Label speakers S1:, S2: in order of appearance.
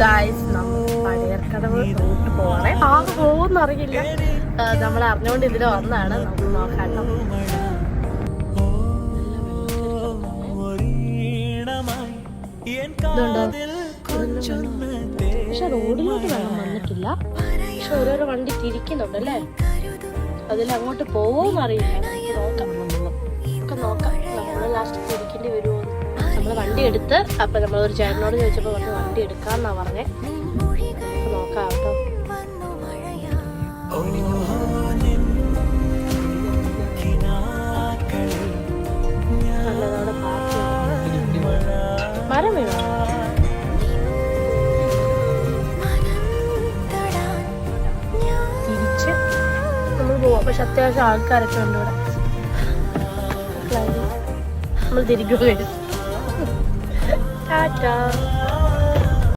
S1: Guys, നമ്മൾ പഴയർക്കടവ് root പോകണേ. ആകെ പോകുമെന്ന് അറിയില്ല. നമ്മൾ അറിഞ്ഞുകൊണ്ട് ഇതിൽ വന്നാണ്. നമുക്ക് നോക്കാം. പക്ഷെ റോഡിലോട്ട് വെള്ളം വന്നിട്ടില്ല. പക്ഷെ ഓരോരോ വണ്ടി തിരിക്കുന്നുണ്ട് അല്ലേ? അതിലങ്ങോട്ട് പോകുമെന്ന് അറിയില്ല. നോക്കാം, നോക്കാം. നമ്മൾ ലാസ്റ്റ് തിരിക്കേണ്ടി വരുമോ? നമ്മൾ വണ്ടി എടുത്ത് അപ്പം നമ്മളൊരു ചേട്ടനോട് ചോദിച്ചപ്പോൾ പറഞ്ഞ് വണ്ടി എടുക്കാമെന്നാ പറഞ്ഞേ. നോക്കാം കേട്ടോ. നല്ലതോടെ പാർക്ക് മരം വീണോ? തിരിച്ച് നമ്മൾ പോവാം. പക്ഷെ അത്യാവശ്യം ആൾക്കാരൊക്കെ ഉണ്ട് ഇവിടെ. നമ്മൾ തിരിക്കുക വരും. ടാറ്റാ.